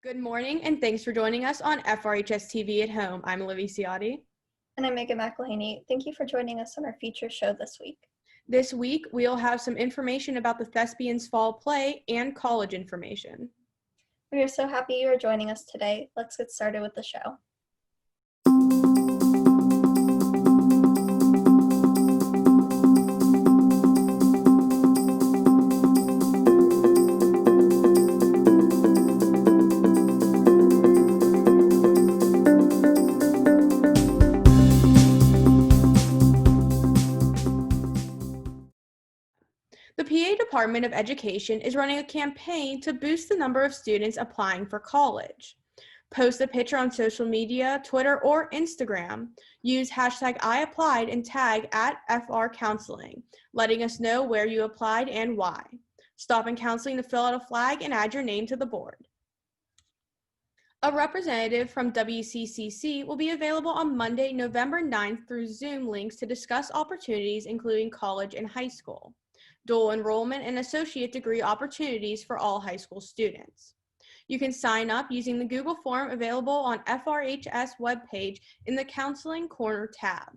Good morning, and thanks for joining us on FRHSTV At Home. I'm Olivia Ciotti. And I'm Megan McElhaney. Thank you for joining us on our feature show this week. This week, we'll have some information about the Thespians Fall Play and college information. We are so happy you are joining us today. Let's get started with the show. The PA Department of Education is running a campaign to boost the number of students applying for college. Post a picture on social media, Twitter, or Instagram. Use hashtag #IApplied and tag @FRCounseling, letting us know where you applied and why. Stop in counseling to fill out a flag and add your name to the board. A representative from WCCC will be available on Monday, November 9th through Zoom links to discuss opportunities including college and high school, dual enrollment, and associate degree opportunities for all high school students. You can sign up using the Google form available on FRHS webpage in the Counseling Corner tab.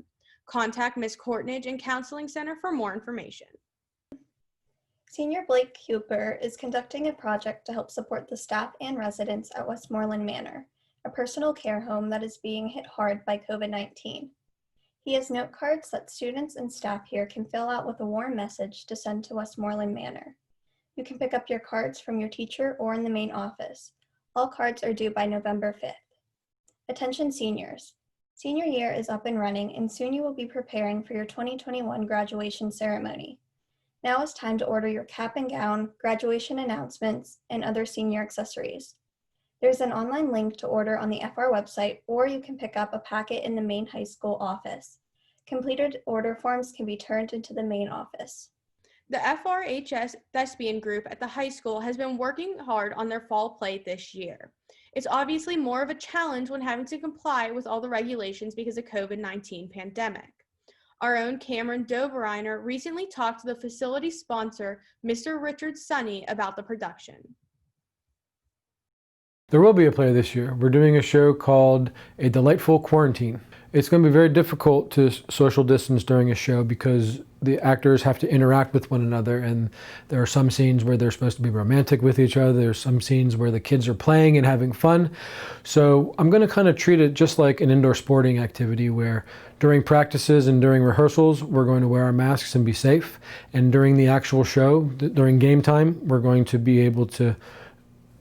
Contact Ms. Courtnage and Counseling Center for more information. Senior Blake Cooper is conducting a project to help support the staff and residents at Westmoreland Manor, a personal care home that is being hit hard by COVID-19. He has note cards that students and staff here can fill out with a warm message to send to Westmoreland Manor. You can pick up your cards from your teacher or in the main office. All cards are due by November 5th. Attention seniors. Senior year is up and running, and soon you will be preparing for your 2021 graduation ceremony. Now is time to order your cap and gown, graduation announcements, and other senior accessories. There's an online link to order on the FR website, or you can pick up a packet in the main high school office. Completed order forms can be turned into the main office. The FRHS Thespian group at the high school has been working hard on their fall play this year. It's obviously more of a challenge when having to comply with all the regulations because of COVID-19 pandemic. Our own Cameron Doveriner recently talked to the facility sponsor, Mr. Richard Sunny, about the production. There will be a play this year. We're doing a show called A Delightful Quarantine. It's going to be very difficult to social distance during a show because the actors have to interact with one another, and there are some scenes where they're supposed to be romantic with each other. There's some scenes where the kids are playing and having fun. So I'm going to kind of treat it just like an indoor sporting activity where during practices and during rehearsals, we're going to wear our masks and be safe. And during the actual show, during game time, we're going to be able to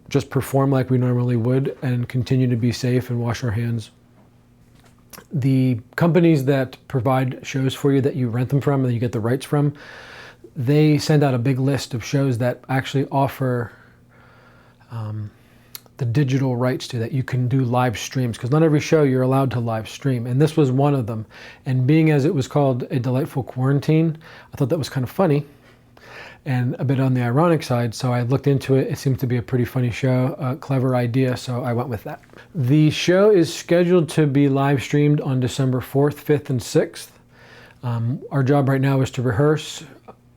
just perform like we normally would and continue to be safe and wash our hands. The companies that provide shows for you, that you rent them from and that you get the rights from, they send out a big list of shows that actually offer the digital rights to that. You can do live streams because not every show you're allowed to live stream, and this was one of them. And being as it was called A Delightful Quarantine, I thought that was kind of funny and a bit on the ironic side, so I looked into it. It seemed to be a pretty funny show, a clever idea, so I went with that. The show is scheduled to be live streamed on December 4th, 5th, and 6th. Our job right now is to rehearse,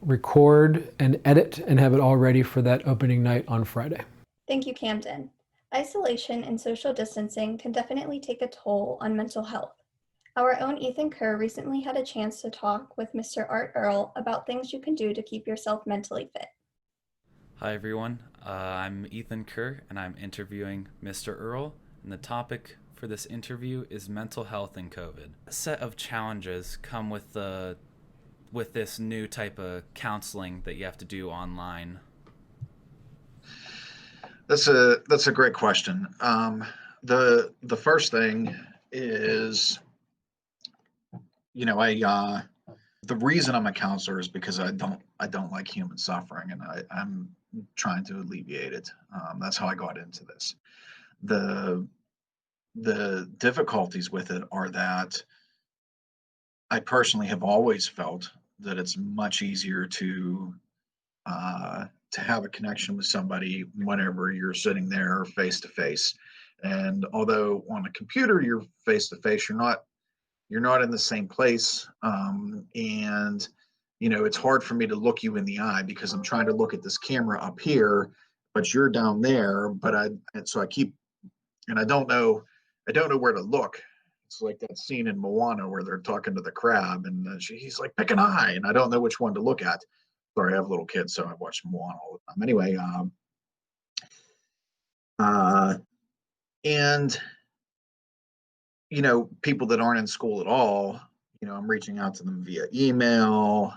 record, and edit, and have it all ready for that opening night on Friday. Thank you, Camden. Isolation and social distancing can definitely take a toll on mental health. Our own Ethan Kerr recently had a chance to talk with Mr. Art Earl about things you can do to keep yourself mentally fit. Hi everyone, I'm Ethan Kerr and I'm interviewing Mr. Earl, and the topic for this interview is mental health and COVID. A set of challenges come with this new type of counseling that you have to do online. That's a great question. The first thing is, the reason I'm a counselor is because I don't like human suffering, and I'm trying to alleviate it. That's how I got into this. The difficulties with it are that I personally have always felt that it's much easier to have a connection with somebody whenever you're sitting there face to face. And although on a computer you're face to face, you're not in the same place. And it's hard for me to look you in the eye because I'm trying to look at this camera up here, but you're down there. And so I keep, and I don't know where to look. It's like that scene in Moana where they're talking to the crab, and he's like, pick an eye, and I don't know which one to look at. Sorry, I have little kids, so I watch Moana all the time. Anyway, uh, and people that aren't in school at all, I'm reaching out to them via email.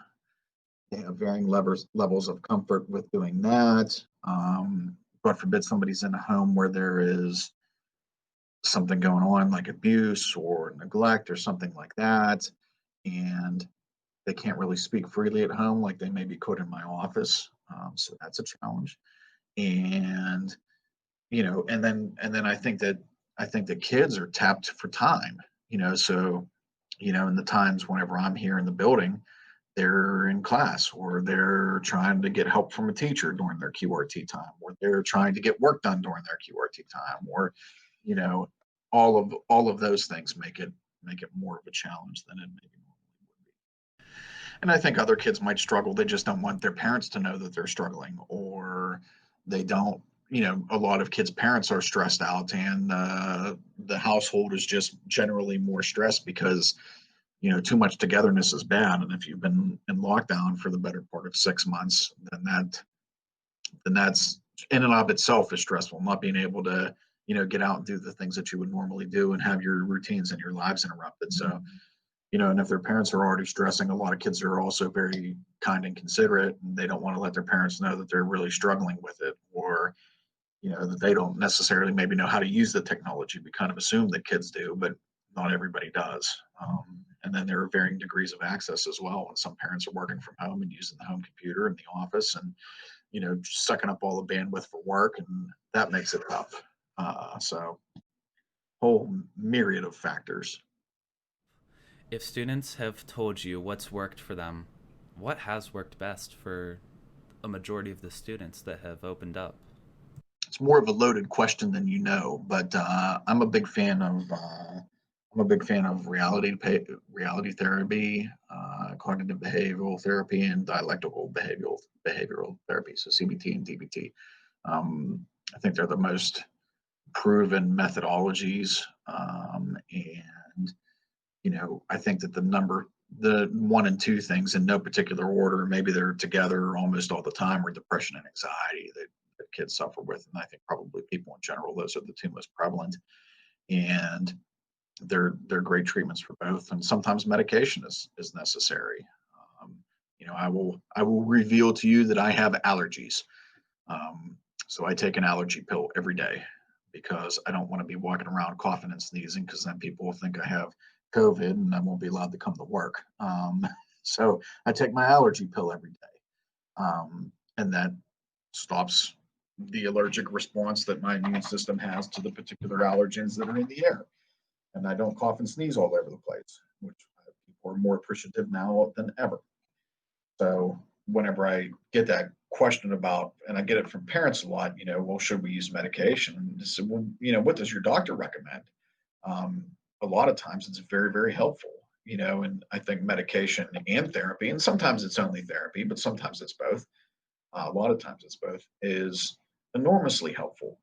They have varying levels of comfort with doing that. God forbid somebody's in a home where there is something going on, like abuse or neglect or something like that, and they can't really speak freely at home like they maybe could in my office. So that's a challenge. And and then I think that kids are tapped for time. So in the times whenever I'm here in the building, they're in class, or they're trying to get help from a teacher during their QRT time, or they're trying to get work done during their QRT time, or you know all of those things make it more of a challenge than it maybe normally would be. And I think other kids might struggle. They just don't want their parents to know that they're struggling, or they don't. A lot of kids' parents are stressed out, and the household is just generally more stressed because too much togetherness is bad. And if you've been in lockdown for the better part of 6 months, then that's in and of itself is stressful. Not being able to, get out and do the things that you would normally do and have your routines and your lives interrupted. So, and if their parents are already stressing, a lot of kids are also very kind and considerate, and they don't want to let their parents know that they're really struggling with it, or that they don't necessarily maybe know how to use the technology. We kind of assume that kids do, but not everybody does. And then there are varying degrees of access as well. And some parents are working from home and using the home computer in the office, and sucking up all the bandwidth for work, and that makes it tough. So whole myriad of factors. If students have told you what's worked for them, what has worked best for a majority of the students that have opened up? It's more of a loaded question than but I'm a big fan of reality therapy, cognitive behavioral therapy, and dialectical behavioral therapy. So CBT and DBT. I think they're the most proven methodologies, and I think that the one and two things in no particular order, maybe they're together almost all the time, are depression and anxiety that kids suffer with. And I think probably people in general, those are the two most prevalent. And they're great treatments for both. And sometimes medication is necessary. Um, I will reveal to you that I have allergies. So I take an allergy pill every day because I don't want to be walking around coughing and sneezing, because then people will think I have COVID and I won't be allowed to come to work. So I take my allergy pill every day. And that stops the allergic response that my immune system has to the particular allergens that are in the air. And I don't cough and sneeze all over the place, which people are more appreciative now than ever. So whenever I get that question about, and I get it from parents a lot, well, should we use medication? And I said, well, what does your doctor recommend? A lot of times it's very, very helpful, and I think medication and therapy, and sometimes it's only therapy, but sometimes it's both. A lot of times it's both, is enormously helpful.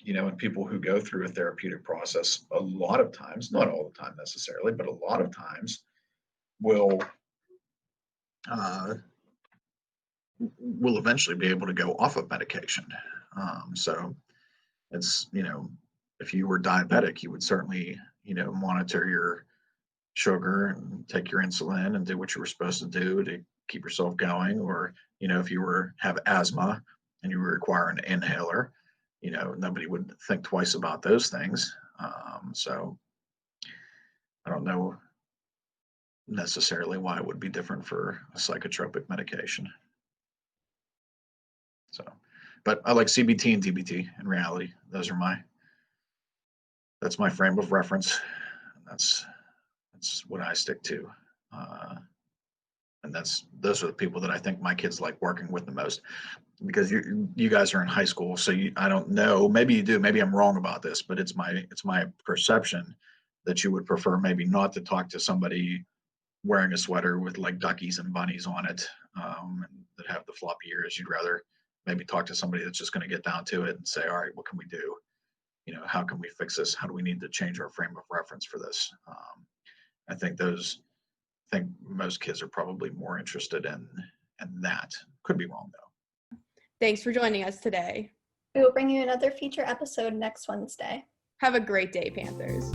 And people who go through a therapeutic process, a lot of times, not all the time necessarily, but a lot of times will uh, will eventually be able to go off of medication. So it's, if you were diabetic, you would certainly, monitor your sugar and take your insulin and do what you were supposed to do to keep yourself going. Or, if you have asthma and you require an inhaler, nobody would think twice about those things. So I don't know necessarily why it would be different for a psychotropic medication. So, but I like CBT and DBT in reality. That's my frame of reference. That's what I stick to. And those are the people that I think my kids like working with the most, because you guys are in high school. So I don't know, maybe you do, maybe I'm wrong about this, but it's my perception that you would prefer maybe not to talk to somebody wearing a sweater with like duckies and bunnies on it, that have the floppy ears. You'd rather maybe talk to somebody that's just going to get down to it and say, all right, what can we do? How can we fix this? How do we need to change our frame of reference for this? I think most kids are probably more interested in that. Could be wrong though. Thanks for joining us today. We will bring you another feature episode next Wednesday. Have a great day, Panthers.